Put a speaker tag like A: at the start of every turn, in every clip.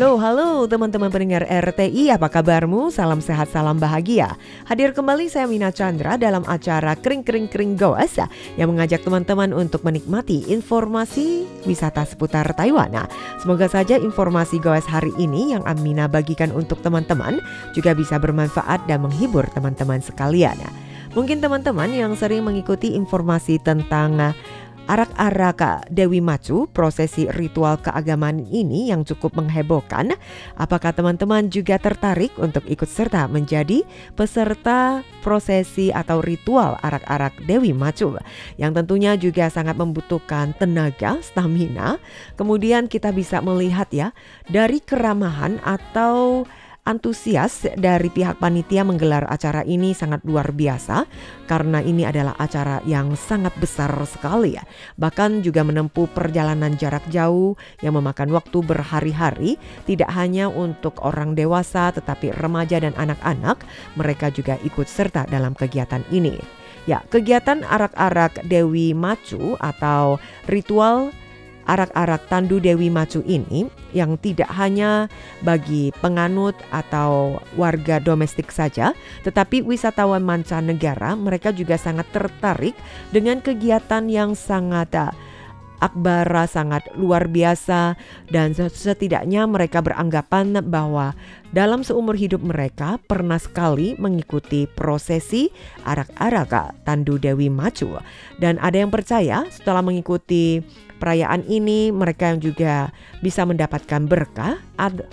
A: Halo, halo teman-teman pendengar RTI, apa kabarmu? Salam sehat, salam bahagia. Hadir kembali saya Mina Chandra dalam acara Kring Kring Kring Goes yang mengajak teman-teman untuk menikmati informasi wisata seputar Taiwan. Semoga saja informasi Goes hari ini yang Amina bagikan untuk teman-teman juga bisa bermanfaat dan menghibur teman-teman sekalian. Mungkin teman-teman yang sering mengikuti informasi tentang arak-arak Dewi Macu, prosesi ritual keagamaan ini yang cukup menghebohkan. Apakah teman-teman juga tertarik untuk ikut serta menjadi peserta prosesi atau ritual arak-arak Dewi Macu yang tentunya juga sangat membutuhkan tenaga, stamina. Kemudian kita bisa melihat ya dari keramahan atau antusias dari pihak panitia menggelar acara ini sangat luar biasa karena ini adalah acara yang sangat besar sekali ya. Bahkan juga menempuh perjalanan jarak jauh yang memakan waktu berhari-hari, tidak hanya untuk orang dewasa tetapi remaja dan anak-anak, mereka juga ikut serta dalam kegiatan ini. Ya, kegiatan arak-arak Dewi Macu atau ritual arak-arak Tandu Dewi Macu ini yang tidak hanya bagi penganut atau warga domestik saja, tetapi wisatawan mancanegara mereka juga sangat tertarik dengan kegiatan yang sangat akbara, sangat luar biasa, dan setidaknya mereka beranggapan bahwa dalam seumur hidup mereka pernah sekali mengikuti prosesi arak-arak Tandu Dewi Macu. Dan ada yang percaya setelah mengikuti perayaan ini mereka yang juga bisa mendapatkan berkah.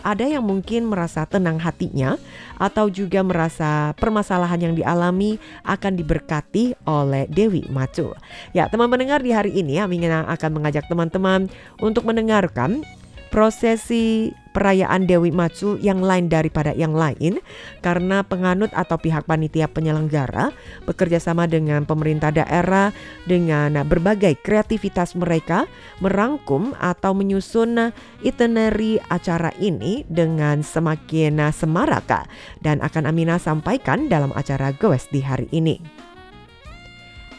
A: Ada yang mungkin merasa tenang hatinya atau juga merasa permasalahan yang dialami akan diberkati oleh Dewi Macu. Ya, teman pendengar, di hari ini Amina akan mengajak teman-teman untuk mendengarkan prosesi perayaan Dewi Macu yang lain daripada yang lain karena penganut atau pihak panitia penyelenggara bekerja sama dengan pemerintah daerah dengan berbagai kreativitas mereka merangkum atau menyusun itinerary acara ini dengan semakin semarak dan akan Amina sampaikan dalam acara Goes di hari ini.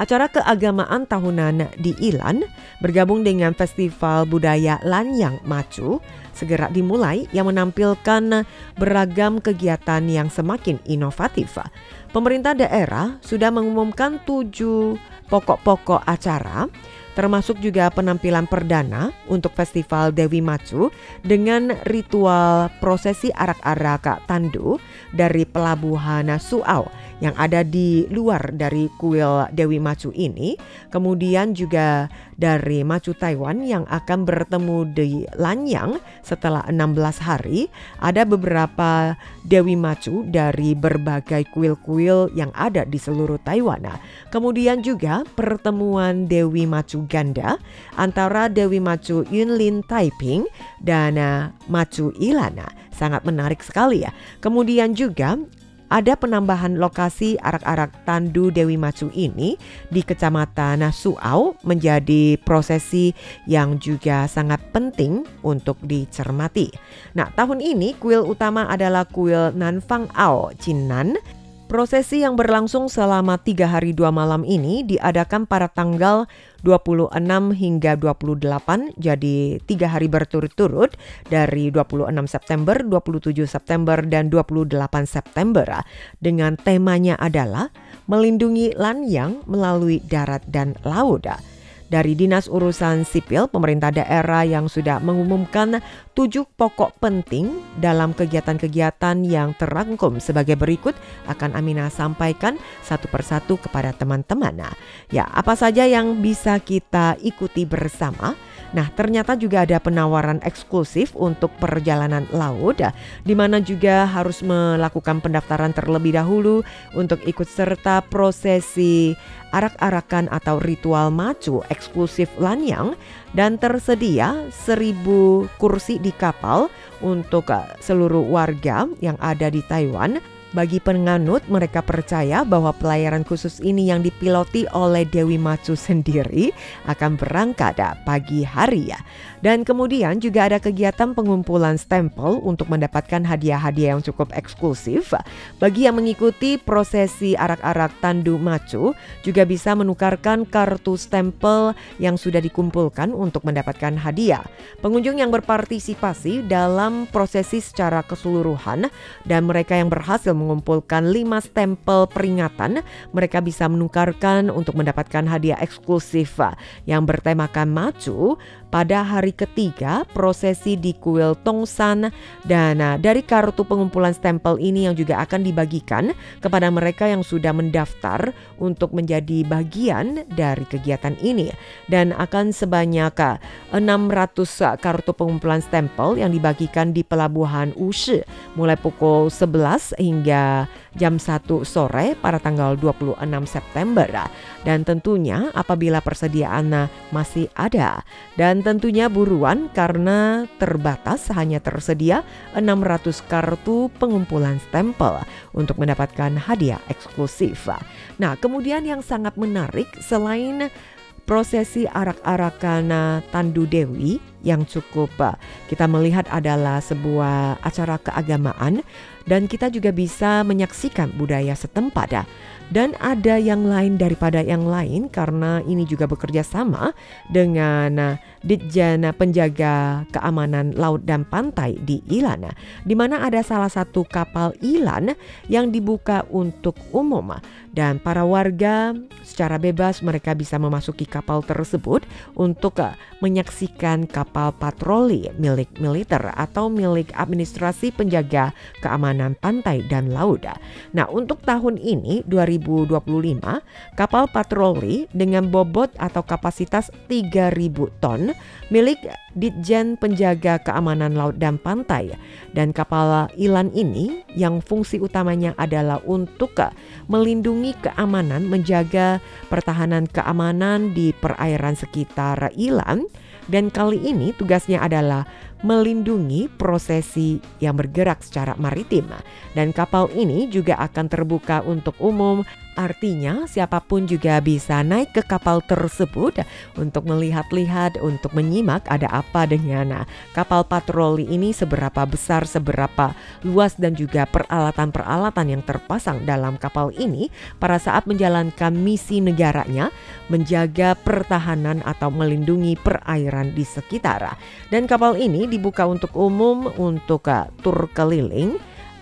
A: Acara keagamaan tahunan di Ilan bergabung dengan Festival Budaya Lanyang Macu segera dimulai yang menampilkan beragam kegiatan yang semakin inovatif. Pemerintah daerah sudah mengumumkan 7 pokok-pokok acara, termasuk juga penampilan perdana untuk Festival Dewi Macu dengan ritual prosesi arak-arak Tandu dari Pelabuhan Suau yang ada di luar dari kuil Dewi Macu ini. Kemudian juga dari Macu Taiwan yang akan bertemu di Lanyang setelah 16 hari. Ada beberapa Dewi Macu dari berbagai kuil-kuil yang ada di seluruh Taiwan. Kemudian juga pertemuan Dewi Macu ganda antara Dewi Macu Yunlin Taiping dan Macu Ilan. Sangat menarik sekali ya. Kemudian juga ada penambahan lokasi arak-arak Tandu Dewi Macu ini di Kecamatan Suau menjadi prosesi yang juga sangat penting untuk dicermati. Nah, tahun ini kuil utama adalah kuil Nanfang Ao Cinan. Prosesi yang berlangsung selama 3 hari 2 malam ini diadakan pada tanggal 26 hingga 28, jadi 3 hari berturut-turut dari 26 September, 27 September, dan 28 September. Dengan temanya adalah melindungi Lanyang melalui darat dan laut. Dari Dinas Urusan Sipil Pemerintah Daerah yang sudah mengumumkan 7 pokok penting dalam kegiatan-kegiatan yang terangkum sebagai berikut akan Amina sampaikan satu persatu kepada teman-teman. Ya, apa saja yang bisa kita ikuti bersama? Nah, ternyata juga ada penawaran eksklusif untuk perjalanan laut, di mana juga harus melakukan pendaftaran terlebih dahulu untuk ikut serta prosesi arak-arakan atau ritual macu eksklusif Lanyang, dan tersedia 1.000 kursi di kapal untuk seluruh warga yang ada di Taiwan. Bagi penganut, mereka percaya bahwa pelayaran khusus ini yang dipiloti oleh Dewi Macu sendiri akan berangkat pagi hari ya. Dan kemudian juga ada kegiatan pengumpulan stempel untuk mendapatkan hadiah-hadiah yang cukup eksklusif. Bagi yang mengikuti prosesi arak-arak Tandu Macu juga bisa menukarkan kartu stempel yang sudah dikumpulkan untuk mendapatkan hadiah. Pengunjung yang berpartisipasi dalam prosesi secara keseluruhan dan mereka yang berhasil mengumpulkan 5 stempel peringatan, mereka bisa menukarkan untuk mendapatkan hadiah eksklusif yang bertemakan Macu pada hari ketiga prosesi di kuil Tongsan. Dan dari kartu pengumpulan stempel ini yang juga akan dibagikan kepada mereka yang sudah mendaftar untuk menjadi bagian dari kegiatan ini. Dan akan sebanyak 600 kartu pengumpulan stempel yang dibagikan di Pelabuhan Wushi mulai pukul 11 hingga jam 1 sore pada tanggal 26 September. Dan tentunya apabila persediaan masih ada, dan tentunya buruan karena terbatas, hanya tersedia 600 kartu pengumpulan stempel untuk mendapatkan hadiah eksklusif. Nah, kemudian yang sangat menarik selain prosesi arak-arakan Tandu Dewi yang cukup kita melihat adalah sebuah acara keagamaan, dan kita juga bisa menyaksikan budaya setempat. Dan ada yang lain daripada yang lain karena ini juga bekerja sama dengan Ditjen Penjaga Keamanan Laut dan Pantai di Ilan, di mana ada salah satu kapal Ilan yang dibuka untuk umum, dan para warga secara bebas mereka bisa memasuki kapal tersebut untuk menyaksikan kapal patroli milik militer atau milik administrasi penjaga keamanan pantai dan laut. Nah, untuk tahun ini 2025, kapal patroli dengan bobot atau kapasitas 3.000 ton milik Ditjen Penjaga Keamanan Laut dan Pantai, dan kapal Ilan ini yang fungsi utamanya adalah untuk melindungi keamanan, menjaga pertahanan keamanan di perairan sekitar Ilan. Dan kali ini tugasnya adalah melindungi prosesi yang bergerak secara maritim. Dan kapal ini juga akan terbuka untuk umum, artinya siapapun juga bisa naik ke kapal tersebut untuk melihat-lihat, untuk menyimak ada apa dengan kapal patroli ini, seberapa besar, seberapa luas, dan juga peralatan-peralatan yang terpasang dalam kapal ini pada saat menjalankan misi negaranya, menjaga pertahanan atau melindungi perairan di sekitar. Dan kapal ini dibuka untuk umum untuk tur keliling,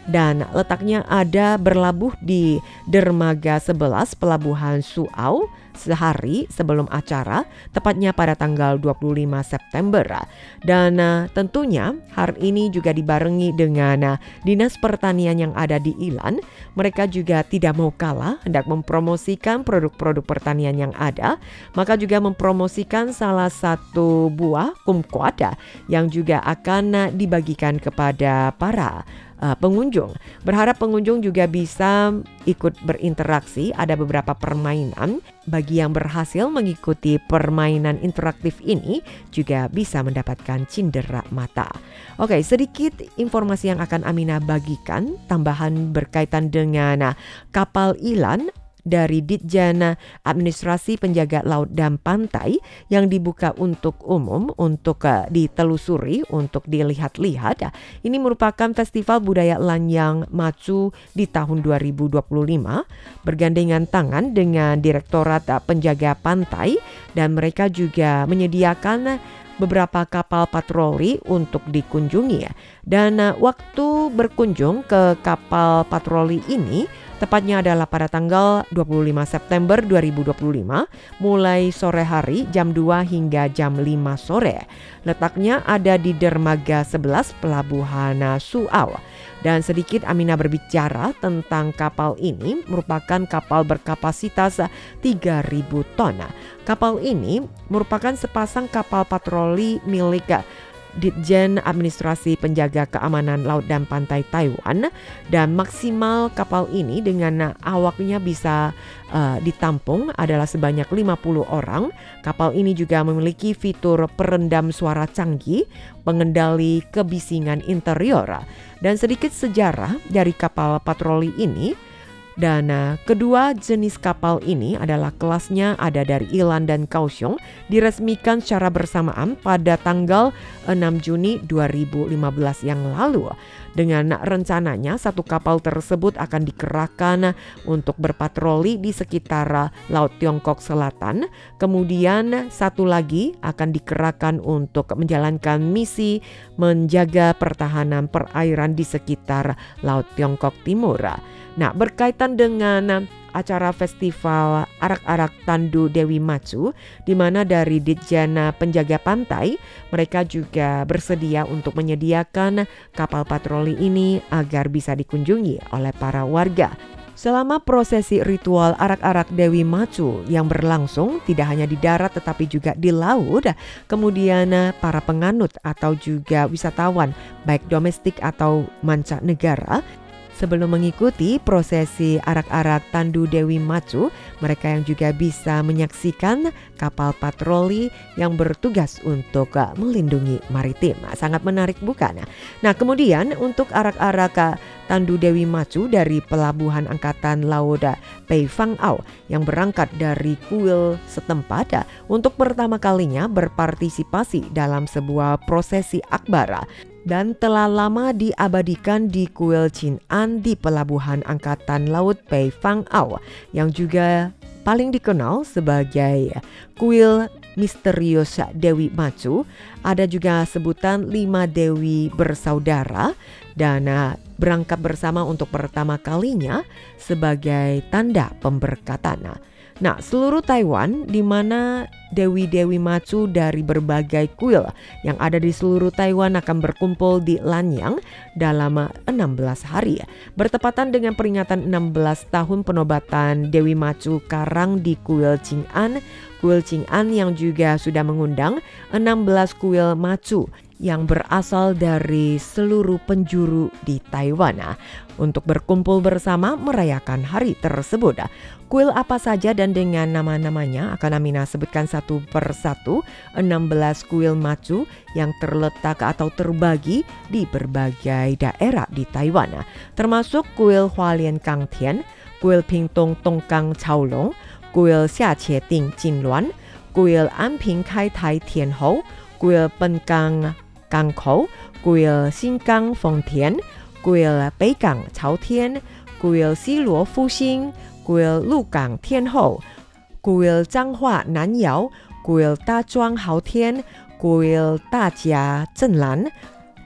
A: dan letaknya ada berlabuh di dermaga 11 Pelabuhan Suau sehari sebelum acara, tepatnya pada tanggal 25 September. Dan tentunya hari ini juga dibarengi dengan Dinas Pertanian yang ada di Ilan. Mereka juga tidak mau kalah, hendak mempromosikan produk-produk pertanian yang ada, maka juga mempromosikan salah satu buah kumquat yang juga akan dibagikan kepada para pengunjung. Berharap pengunjung juga bisa ikut berinteraksi. Ada beberapa permainan. Bagi yang berhasil mengikuti permainan interaktif ini juga bisa mendapatkan cindera mata. Oke, sedikit informasi yang akan Aminah bagikan tambahan berkaitan dengan kapal Ilan dari Ditjen Administrasi Penjaga Laut dan Pantai yang dibuka untuk umum, untuk ditelusuri, untuk dilihat-lihat. Ini merupakan festival budaya Lanyang Macu di tahun 2025 bergandengan tangan dengan Direktorat Penjaga Pantai, dan mereka juga menyediakan beberapa kapal patroli untuk dikunjungi. Dan waktu berkunjung ke kapal patroli ini tepatnya adalah pada tanggal 25 September 2025 mulai sore hari jam 2 hingga jam 5 sore. Letaknya ada di dermaga 11 Pelabuhan Suau. Dan sedikit Aminah berbicara tentang kapal ini, merupakan kapal berkapasitas 3.000 ton. Kapal ini merupakan sepasang kapal patroli milik Ditjen Administrasi Penjaga Keamanan Laut dan Pantai Taiwan, dan maksimal kapal ini dengan awaknya bisa ditampung adalah sebanyak 50 orang. Kapal ini juga memiliki fitur peredam suara canggih, pengendali kebisingan interior, dan sedikit sejarah dari kapal patroli ini. Dan kedua jenis kapal ini adalah kelasnya ada dari Ilan dan Kaohsiung, diresmikan secara bersamaan pada tanggal 6 Juni 2015 yang lalu. Dengan rencananya satu kapal tersebut akan dikerahkan untuk berpatroli di sekitar Laut Tiongkok Selatan. Kemudian satu lagi akan dikerahkan untuk menjalankan misi menjaga pertahanan perairan di sekitar Laut Tiongkok Timur. Nah, berkaitan dengan acara festival arak-arak Tandu Dewi Macu, di mana dari Ditjen Penjaga Pantai mereka juga bersedia untuk menyediakan kapal patroli ini agar bisa dikunjungi oleh para warga. Selama prosesi ritual arak-arak Dewi Macu yang berlangsung tidak hanya di darat tetapi juga di laut, kemudian para penganut atau juga wisatawan baik domestik atau mancanegara sebelum mengikuti prosesi arak-arak Tandu Dewi Macu, mereka yang juga bisa menyaksikan kapal patroli yang bertugas untuk melindungi maritim. Sangat menarik bukan? Nah, kemudian untuk arak-arak Tandu Dewi Macu dari Pelabuhan Angkatan Laut Pei Fang Au yang berangkat dari kuil setempat untuk pertama kalinya berpartisipasi dalam sebuah prosesi akbar dan telah lama diabadikan di kuil Chin An di Pelabuhan Angkatan Laut Pei Fang Au yang juga paling dikenal sebagai kuil misterius Dewi Macu. Ada juga sebutan 5 Dewi bersaudara dan berangkat bersama untuk pertama kalinya sebagai tanda pemberkatan. Nah, seluruh Taiwan di mana Dewi-Dewi Macu dari berbagai kuil yang ada di seluruh Taiwan akan berkumpul di Lanyang dalam 16 hari. Bertepatan dengan peringatan 16 tahun penobatan Dewi Macu Karang di kuil Chin An. Kuil Chin An yang juga sudah mengundang 16 kuil Macu yang berasal dari seluruh penjuru di Taiwan untuk berkumpul bersama merayakan hari tersebut. Kuil apa saja dan dengan nama-namanya akan Amina sebutkan satu persatu. 16 kuil Macu yang terletak atau terbagi di berbagai daerah di Taiwan, termasuk kuil Hualien Kang Tian, kuil Pingtung Tongkang Caolong, kuil Xiaqie Ding Jinluan, kuil Anping Kai Tai Tian Hou, kuil Penkang Kangkou, kuil Xingang Fengtian, kuil Beikang Caotian, kuil Xiluo Fuxing, kuil Lugang Tianhou, kuil Zhanghua Nanyao, kuil Dazhuang Haotian, kuil Dajia Zhenlan,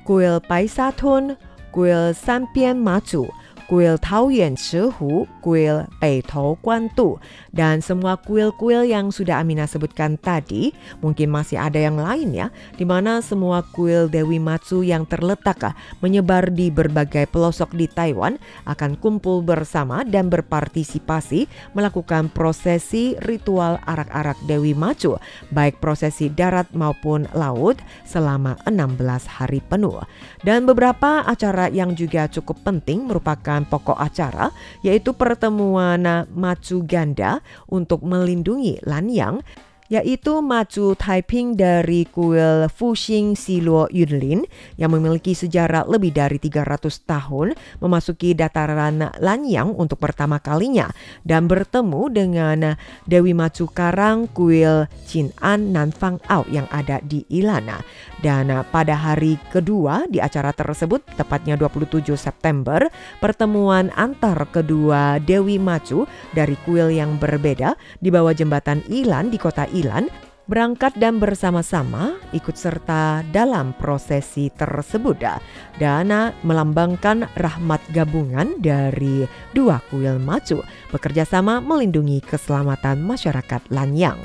A: kuil Baisatun, kuil Sanbian Macu, kuil Taoyuan Shihu, kuil Beitou Guandu, dan semua kuil-kuil yang sudah Amina sebutkan tadi. Mungkin masih ada yang lain ya, di mana semua kuil Dewi Macu yang terletak menyebar di berbagai pelosok di Taiwan akan kumpul bersama dan berpartisipasi melakukan prosesi ritual arak-arak Dewi Macu, baik prosesi darat maupun laut selama 16 hari penuh. Dan beberapa acara yang juga cukup penting merupakan pokok acara, yaitu pertemuan Macu Ganda untuk melindungi Lanyang, yaitu Macu Taiping dari kuil Fuxing Siluo Yunlin yang memiliki sejarah lebih dari 300 tahun memasuki dataran Lanyang untuk pertama kalinya dan bertemu dengan Dewi Macu Karang kuil Chin An Nanfang Au yang ada di Ilana. Dan pada hari kedua di acara tersebut, tepatnya 27 September, pertemuan antar kedua Dewi Macu dari kuil yang berbeda di bawah jembatan Ilan di kota Ilan berangkat dan bersama-sama ikut serta dalam prosesi tersebut dan melambangkan rahmat gabungan dari dua kuil Macu bekerja sama melindungi keselamatan masyarakat Lanyang.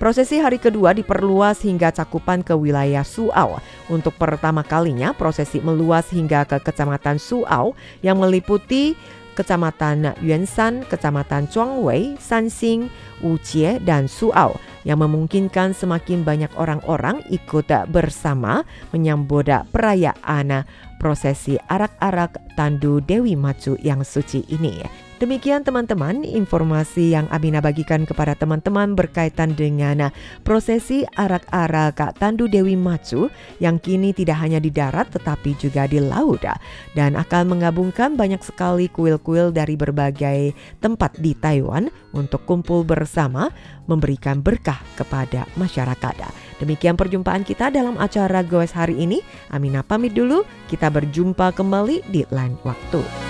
A: Prosesi hari kedua diperluas hingga cakupan ke wilayah Suau. Untuk pertama kalinya prosesi meluas hingga ke Kecamatan Suau yang meliputi Kecamatan Yuanshan, Kecamatan Zhuangwei, Sanxing, Wujie, dan Suau. yang memungkinkan semakin banyak orang-orang ikut bersama menyambut perayaan prosesi arak-arak Tandu Dewi Macu yang suci ini. Demikian teman-teman informasi yang Amina bagikan kepada teman-teman berkaitan dengan prosesi arak-arak Tandu Dewi Macu yang kini tidak hanya di darat tetapi juga di laut dan akan menggabungkan banyak sekali kuil-kuil dari berbagai tempat di Taiwan untuk kumpul bersama memberikan berkah kepada masyarakat. Demikian perjumpaan kita dalam acara Goes hari ini. Amina pamit dulu, kita berjumpa kembali di lain waktu.